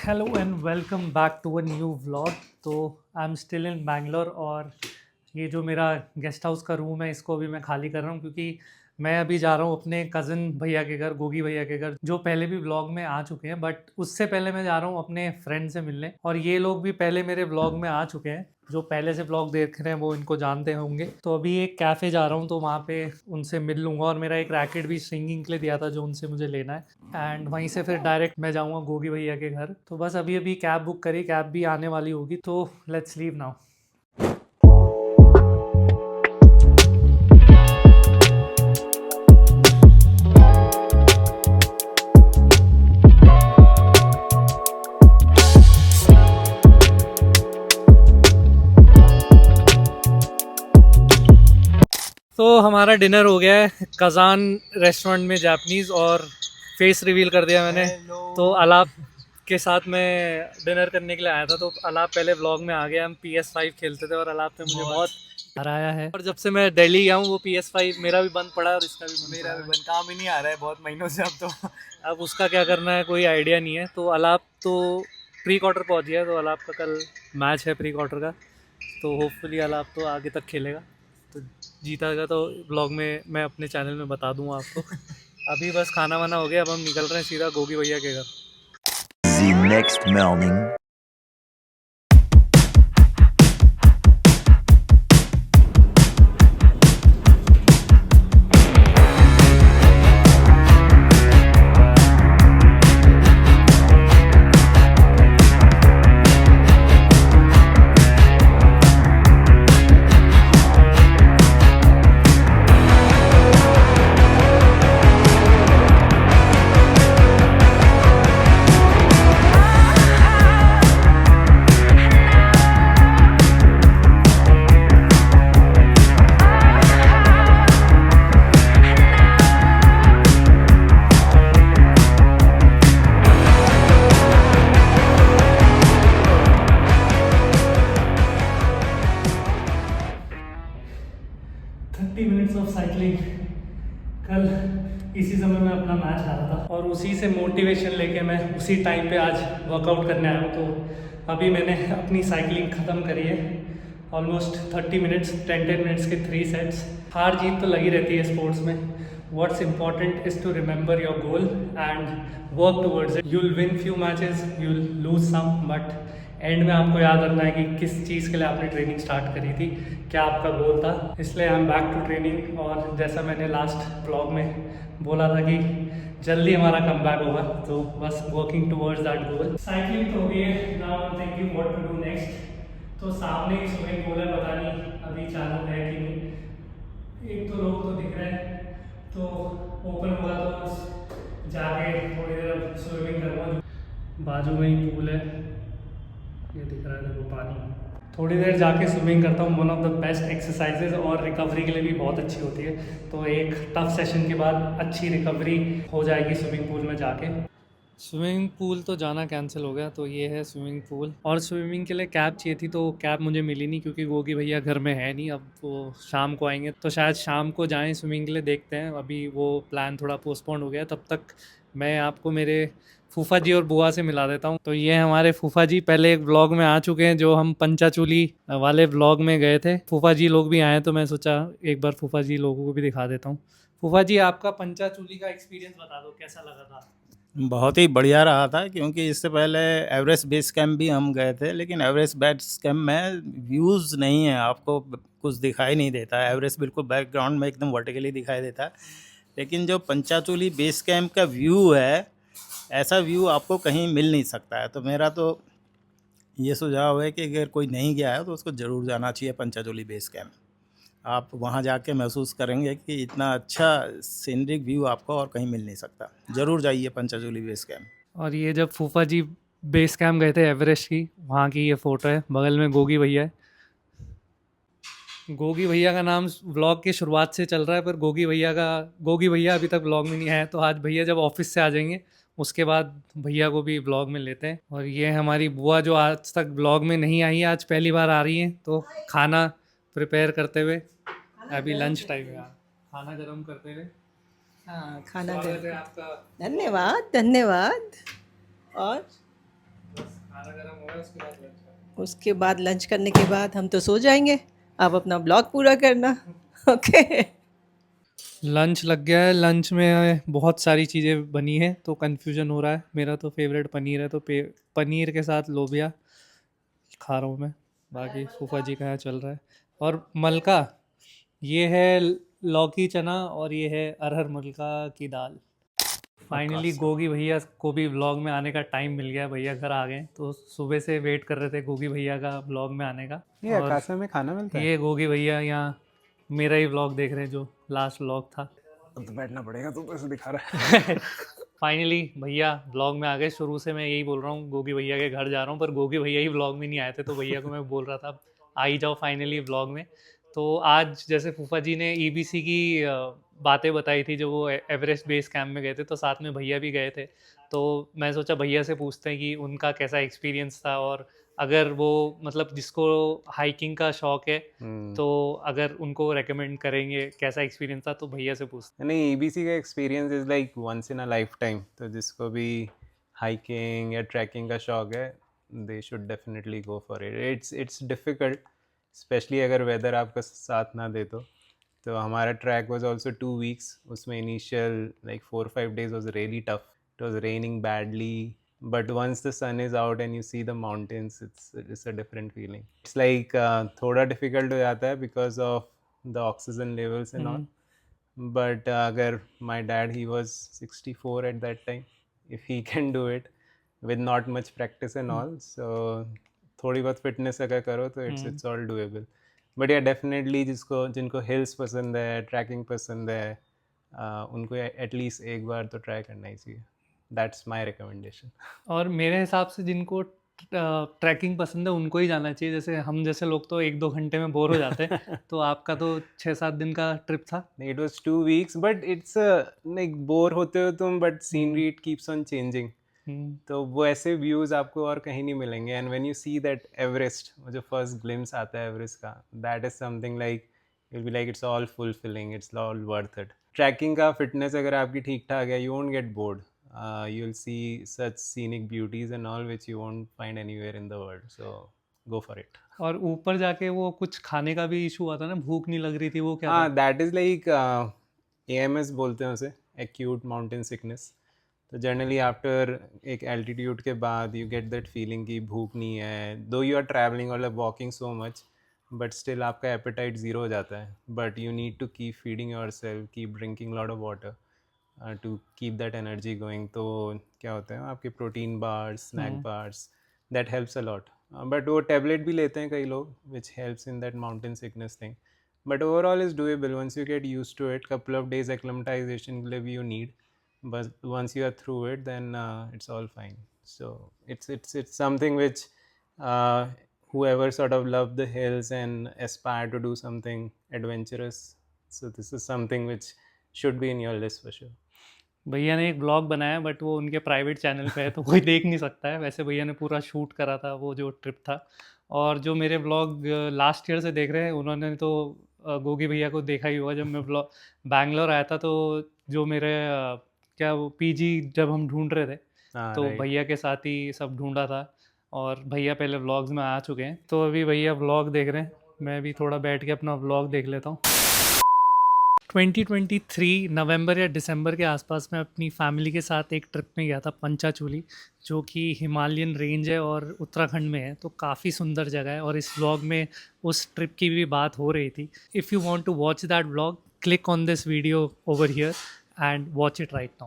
Hello and welcome back to a new vlog. तो I am still in Bangalore और ये जो मेरा गेस्ट हाउस का रूम है इसको अभी मैं खाली कर रहा हूँ क्योंकि मैं अभी जा रहा हूँ अपने कज़न भैया के घर, गोगी भैया के घर, जो पहले भी व्लॉग में आ चुके हैं। बट उससे पहले मैं जा रहा हूँ अपने फ्रेंड से मिलने, और ये लोग भी पहले मेरे व्लॉग में आ चुके हैं। जो पहले से व्लॉग देख रहे हैं वो इनको जानते होंगे। तो अभी एक कैफ़े जा रहा हूँ तो वहाँ पे उनसे मिल लूँगा, और मेरा एक रैकेट भी सिंगिंग के लिए दिया था जो उनसे मुझे लेना है। एंड वहीं से फिर डायरेक्ट मैं जाऊँगा गोगी भैया के घर। तो बस अभी अभी कैब बुक करी, कैब भी आने वाली होगी, तो लेट्स लीव नाउ। तो हमारा डिनर हो गया है कज़ान रेस्टोरेंट में, जापानीज़, और फेस रिवील कर दिया मैंने। तो अलाप के साथ मैं डिनर करने के लिए आया था, तो अलाप पहले व्लॉग में आ गया। हम PS5 खेलते थे और अलाप ने मुझे बहुत हराया है, और जब से मैं दिल्ली गया हूँ वो PS5 मेरा भी बंद पड़ा है और इसका भी बंद मेरा पड़ा भी बंद, काम ही नहीं आ रहा है बहुत महीनों से अब तो। है। अब उसका क्या करना है कोई आइडिया नहीं है। तो अलाप तो प्री क्वार्टर पहुँच गया है, तो अलाप का कल मैच है प्री क्वार्टर का। तो होपफुली अलाप तो आगे तक खेलेगा, तो जीता तो ब्लॉग में मैं अपने चैनल में बता दूंगा आपको। अभी बस खाना वाना हो गया, अब हम निकल रहे हैं सीधा गोगी भैया के घर। The next morning. 30 minutes of cycling. कल इसी समय मैं अपना मैच हारा था और उसी से मोटिवेशन लेके मैं उसी टाइम पे आज वर्कआउट करने आया हूँ। तो अभी मैंने अपनी साइकिलिंग ख़त्म करी है, ऑलमोस्ट 30 मिनट्स, 10-10 मिनट्स के 3 सेट्स। हार जीत तो लगी रहती है स्पोर्ट्स में। What's important is to remember your goal and work towards it. You'll win few matches, you'll lose some, but end में आपको याद रखना है कि किस चीज़ के लिए आपने ट्रेनिंग स्टार्ट करी थी, क्या आपका गोल था। इसलिए I am back to training, और जैसा मैंने लास्ट ब्लॉग में बोला था कि जल्दी हमारा कम बैक होगा, तो बस working towards that goal. Cycling तो हो गई है, now I am thinking what to do next. तो सामने ही स्विमिंग पूल है, पता नहीं अभी चालू है कि नहीं। एक तो लोग तो दिख रहे हैं, तो ओपन होगा तो जाके थोड़ी देर स्विमिंग करूँगा। बाजू में ही पूल है, ये दिख रहा है देखो पानी। थोड़ी देर जाके स्विमिंग करता हूँ, one of the best exercises, और रिकवरी के लिए भी बहुत अच्छी होती है। तो एक टफ सेशन के बाद अच्छी रिकवरी हो जाएगी स्विमिंग पूल में जाके। स्विमिंग पूल तो जाना कैंसिल हो गया, तो ये है स्विमिंग पूल। और स्विमिंग के लिए कैब चाहिए थी, तो कैब मुझे मिली नहीं क्योंकि गोगी भैया घर में है नहीं। अब वो शाम को आएंगे, तो शायद शाम को जाएं स्विमिंग के लिए, देखते हैं। अभी वो प्लान थोड़ा पोस्टपोन हो गया। तब तक मैं आपको मेरे फूफा जी और बुआ से मिला देता हूँ। तो ये हैं हमारे फूफा जी, पहले एक व्लॉग में आ चुके हैं, जो हम पंचाचूली वाले व्लॉग में गए थे। फूफा जी लोग भी आए, तो मैं सोचा एक बार फूफा जी लोगों को भी दिखा देता हूँ। फूफा जी, आपका पंचाचूली का एक्सपीरियंस बता दो, कैसा लगा था? बहुत ही बढ़िया रहा था, क्योंकि इससे पहले एवरेस्ट बेस कैंप भी हम गए थे, लेकिन एवरेस्ट बेस कैंप में व्यूज़ नहीं है, आपको कुछ दिखाई नहीं देता है। एवरेस्ट बिल्कुल बैकग्राउंड में एकदम वर्टिकली दिखाई देता है, लेकिन जो पंचाचूली बेस कैंप का व्यू है, ऐसा व्यू आपको कहीं मिल नहीं सकता है। तो मेरा तो ये सुझाव है कि अगर कोई नहीं गया है तो उसको ज़रूर जाना चाहिए पंचाचूली बेस कैंप। आप वहाँ जाके महसूस करेंगे कि इतना अच्छा सीनरिक व्यू आपको और कहीं मिल नहीं सकता। ज़रूर जाइए पंचाचूली बेस कैंप। और ये जब फूफा जी बेस कैंप गए थे एवरेस्ट की, वहाँ की ये फ़ोटो है। बगल में गोगी भैया है। गोगी भैया का नाम व्लॉग की शुरुआत से चल रहा है, पर गोगी भैया अभी तक व्लॉग में नहीं आया। तो आज भैया जब ऑफिस से आ जाएंगे उसके बाद भैया को भी व्लॉग में लेते हैं। और ये हमारी बुआ जो आज तक व्लॉग में नहीं आई है, आज पहली बार आ रही हैं। तो खाना प्रिपेयर करते हुए, अभी लंच टाइम है, खाना गर्म करते हुए। हाँ, खाना स्वागत है गर्म। आपका। धन्यवाद, धन्यवाद। और उसके बाद लंच करने के बाद हम तो सो जाएंगे, आप अपना ब्लॉग पूरा करना। ओके। लंच लग गया है। लंच में बहुत सारी चीज़ें बनी हैं तो कन्फ्यूजन हो रहा है। मेरा तो फेवरेट पनीर है, तो पनीर के साथ लोबिया खा रहा हूँ मैं। बाकी फूफा जी का यहाँ चल रहा है। और मलका, ये है लौकी चना, और ये है अरहर मलका की दाल। फाइनली गोगी भैया को भी व्लॉग में आने का टाइम मिल गया। भैया घर आ गए, तो सुबह से वेट कर रहे थे गोगी भैया का व्लॉग में आने का। ये और अकाशा में खाना मिलता है? ये गोगी भैया यहाँ मेरा ही व्लॉग देख रहे हैं, जो लास्ट व्लॉग था। अब तो बैठना पड़ेगा, तू तो ऐसे दिखा रहा है। फाइनली भैया व्लॉग में आ गए। शुरू से मैं यही बोल रहा हूँ गोगी भैया के घर जा रहा हूँ, पर गोगी भैया ही व्लॉग में नहीं आए थे, तो भैया को मैं बोल रहा था आ ही जाओ फाइनली व्लॉग में। तो आज जैसे फूफा जी ने ईबीसी की बातें बताई थी, जो वो एवरेस्ट बेस कैंप में गए थे, तो साथ में भैया भी गए थे। तो मैं सोचा भैया से पूछते हैं कि उनका कैसा एक्सपीरियंस था, और अगर वो मतलब जिसको हाइकिंग का शौक है तो अगर उनको रेकमेंड करेंगे कैसा एक्सपीरियंस था, तो भैया से पूछते नहीं, ईबीसी का experience is like once in a life time. तो जिसको भी हाइकिंग या ट्रैकिंग का शौक है, they should definitely go for it. It's difficult, especially अगर वेदर आपका साथ ना दे तो हमारा ट्रैक वाज आल्सो 2 वीक्स। उसमें initial like 4-5 days was really tough. It was raining badly, but once the sun is out and you see the mountains, it's a different feeling. It's like थोड़ा difficult हो जाता है because of the oxygen levels and all. But अगर my dad, he was 64 at that time, if he can do it with not much practice and all, so थोड़ी बहुत fitness अगर करो तो it's all doable. बट या definitely जिनको hills पसंद है, ट्रैकिंग पसंद है, उनको एटलीस्ट एक बार तो ट्राई करना ही चाहिए। That's my recommendation. और मेरे हिसाब से जिनको ट्रैकिंग पसंद है उनको ही जाना चाहिए। जैसे हम जैसे लोग तो 1-2 घंटे में बोर हो जाते हैं। तो आपका तो 6-7 दिन का ट्रिप था। नहीं, it was 2 weeks, but it's like bore होते हो तुम, but scenery it keeps on changing. तो वो ऐसे व्यूज़ आपको और कहीं नहीं मिलेंगे। And when you see that Everest, वो जो फर्स्ट ग्लिम्स आता है एवरेस्ट का, that is something like will be like it's all fulfilling, it's all worth it. Trekking का फिटनेस अगर आपकी ठीक ठाक है, you won't get board. You will see such scenic beauties and all which you won't find anywhere in the world, so go for it. और ऊपर जाके वो कुछ खाने का भी इशू हुआ था ना, भूख नहीं लग रही थी, वो क्या हाँ, था? दैट इज़ लाइक AMS बोलते हैं उसे, एक्यूट माउंटेन सिकनेस। तो जनरली आफ्टर एक एल्टीट्यूड के बाद यू गेट दैट फीलिंग कि भूख नहीं है, दो यू आर ट्रैवलिंग और walking so much, but still आपका एपेटाइट ज़ीरो हो जाता है। But you need to keep feeding yourself, keep drinking lot of water to keep that energy going. तो क्या होता है, आपके protein bars, snack bars, that helps a lot. But वो टेबलेट भी लेते हैं कई लोग, which helps in that mountain sickness thing. But overall is doable once you get used to it. Couple of days acclimatization के लिए भी you need, but once you are through it, then it's all fine. So it's something which whoever sort of love the hills and aspire to do something adventurous, so this is something which should be in your list for sure. भैया ने एक blog बनाया, but वो उनके private channel पे है, तो कोई देख नहीं सकता है। वैसे भैया ने पूरा शूट करा था वो जो ट्रिप था। और जो मेरे ब्लॉग लास्ट ईयर से देख रहे हैं, उन्होंने तो गोगी भैया को देखा ही होगा। जब मैं बैंगलोर आया था, तो जो मेरे क्या वो पीजी जब हम ढूंढ रहे थे, तो right. भैया के साथ ही सब ढूंढा था। और भैया पहले व्लॉग्स में आ चुके हैं, तो अभी भैया व्लॉग देख रहे हैं। मैं भी थोड़ा बैठ के अपना व्लॉग देख लेता हूँ। 2023 नवंबर या दिसंबर के आसपास मैं अपनी फैमिली के साथ एक ट्रिप में गया था, पंचाचूली, जो कि हिमालयन रेंज है और उत्तराखंड में है। तो काफ़ी सुंदर जगह है, और इस व्लॉग में उस ट्रिप की भी बात हो रही थी। If you want to watch that vlog, click on this video over here and watch it right now.